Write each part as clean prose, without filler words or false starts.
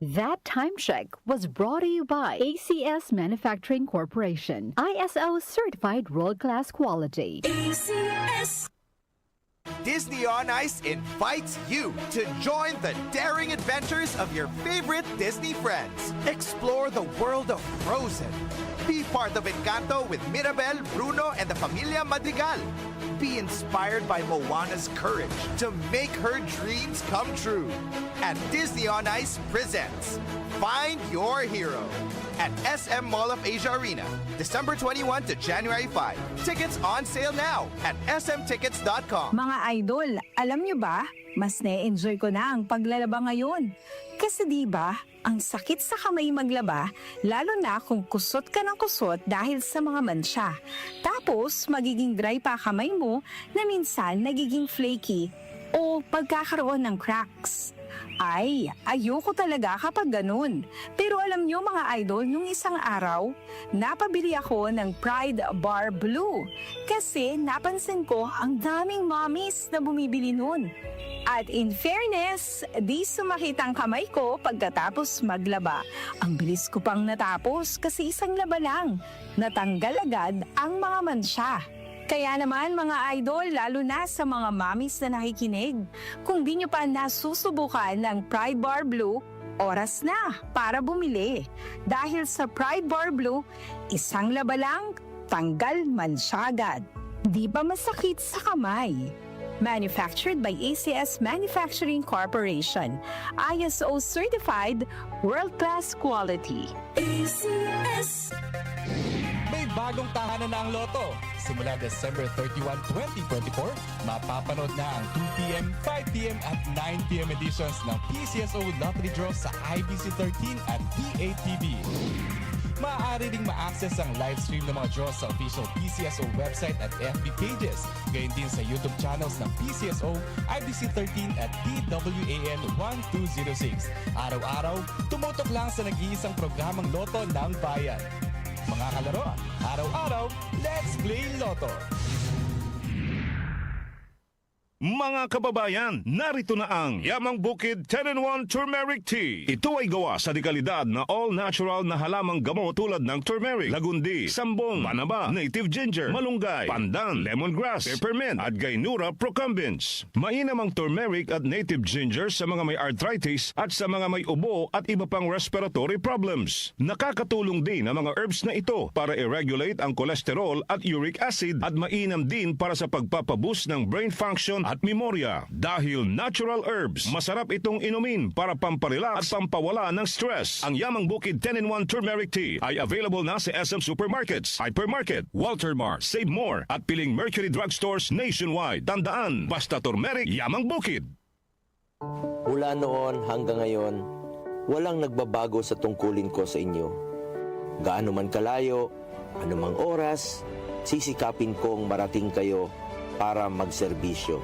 That time check was brought to you by ACS Manufacturing Corporation, ISO certified world-class quality. ACS. Disney on Ice invites you to join the daring adventures of your favorite Disney friends. Explore the world of Frozen. Be part of Encanto with Mirabel, Bruno, and the Familia Madrigal. Be inspired by Moana's courage to make her dreams come true. And Disney on Ice presents Find Your Hero at SM Mall of Asia Arena, December 21 to January 5. Tickets on sale now at smtickets.com. Mga idol, alam nyo ba, mas na-enjoy ko na ang paglalaba ngayon. Kasi di ba, ang sakit sa kamay maglaba, lalo na kung kusot ka ng kusot dahil sa mga mansya. Tapos, magiging dry pa kamay mo na minsan nagiging flaky o pagkakaroon ng cracks. Ay, ayoko talaga kapag ganun. Pero alam nyo mga idol, nung isang araw, napabili ako ng Pride Bar Blue. Kasi napansin ko ang daming mommies na bumibili nun. At in fairness, di sumakit ang kamay ko pagkatapos maglaba. Ang bilis ko pang natapos kasi isang laba lang. Natanggal agad ang mga mansya. Kaya naman mga idol, lalo na sa mga mommies na nakikinig, kung di nyo pa nasusubukan ng Pride Bar Blue, oras na para bumili. Dahil sa Pride Bar Blue, isang laba lang, tanggal mansya agad. Di ba masakit sa kamay? Manufactured by ACS Manufacturing Corporation, ISO certified, world-class quality. ACS. May bagong tahanan na ang Lotto. Simula December 31, 2024, mapapanood na ang 2pm, 5pm at 9pm editions ng PCSO Lottery Draw sa IBC 13 at PATV. Maaari ding ma-access ang live stream ng mga draws sa official PCSO website at FB pages. Gayon din sa YouTube channels ng PCSO, IBC 13 at DWAN 1206. Araw-araw, tumutok lang sa nag-iisang programang Lotto ng Bayan. Mga kalaro, araw-araw, let's play Lotto! Mga kababayan, narito na ang Yamang Bukid 10-in-1 Turmeric Tea. Ito ay gawa sa dekalidad na all-natural na halamang gamot tulad ng turmeric, lagundi, sambong, panaba, native ginger, malunggay, pandan, lemongrass, peppermint, at gaynura procumbens. Mainam ang turmeric at native ginger sa mga may arthritis at sa mga may ubo at iba pang respiratory problems. Nakakatulong din ang mga herbs na ito para i-regulate ang cholesterol at uric acid at mainam din para sa pagpapaboost ng brain function at memorya. Dahil natural herbs, masarap itong inumin para pamparelax at pampawala ng stress. Ang Yamang Bukid 10-in-1 Turmeric Tea ay available na sa SM Supermarkets, Hypermarket, Walter Mart, Save More at piling Mercury Drugstores nationwide. Tandaan, basta turmeric, Yamang Bukid. Mula noon hanggang ngayon, walang nagbabago sa tungkulin ko sa inyo. Gaano man kalayo, anumang oras, sisikapin kong marating kayo para magserbisyo.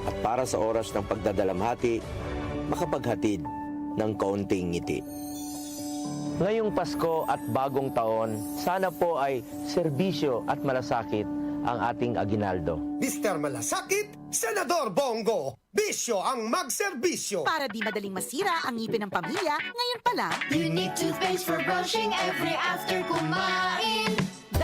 At para sa oras ng pagdadalamhati, makapaghatid ng kaunting ngiti. Ngayong Pasko at bagong taon, sana po ay serbisyo at malasakit ang ating aginaldo. Mr. Malasakit, Senador Bongo, bisyo ang magserbisyo. Para di madaling masira ang ngipin ng pamilya, ngayon pa lang, Unique toothpaste for brushing every after kumain.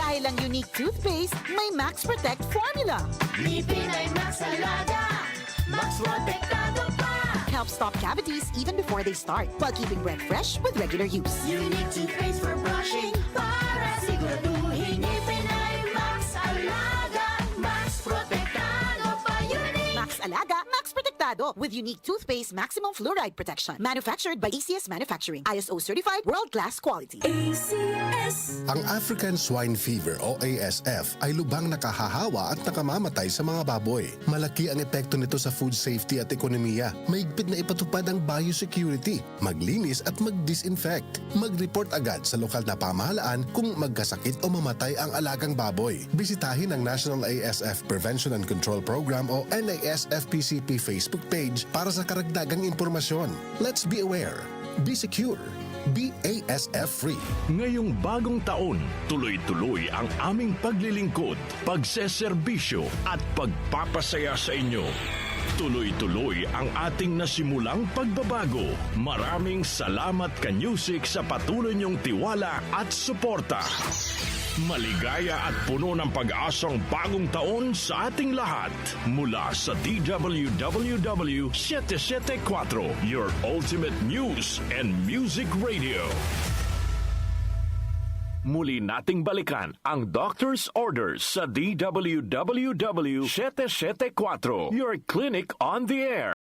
dahil ang unique toothpaste may Max Protect formula. Ngipin ay Max Alaga, Max Protektado pa. Helps stop cavities even before they start, while keeping breath fresh with regular use. Unique toothpaste for brushing para siguraduhin ngipin ay Max Alaga, Max Protektado pa. Unique Max Alaga, Max Protectado with unique toothpaste maximum fluoride protection. Manufactured by ACS Manufacturing, ISO certified, world-class quality. ACS. Ang African Swine Fever o ASF ay lubhang nakahahawa at nakamamatay sa mga baboy. Malaki ang epekto nito sa food safety at ekonomiya. Mahigpit na ipatupad ang biosecurity, maglinis at mag-disinfect. Mag-report agad sa lokal na pamahalaan kung magkasakit o mamatay ang alagang baboy. Bisitahin ang National ASF Prevention and Control Program o NASFPCP Facebook page para sa karagdagang impormasyon. Let's be aware. Be secure. Be ASF-free. Ngayong bagong taon, tuloy-tuloy ang aming paglilingkod, pagseserbisyo at pagpapasaya sa inyo. Tuloy-tuloy ang ating nasimulang pagbabago. Maraming salamat Ka-Music sa patuloy niyong tiwala at suporta. Maligaya at puno ng pag-asang bagong taon sa ating lahat. Mula sa DWWW 774, your ultimate news and music radio. Muli nating balikan ang Doctor's Orders sa DWWW 774, your clinic on the air.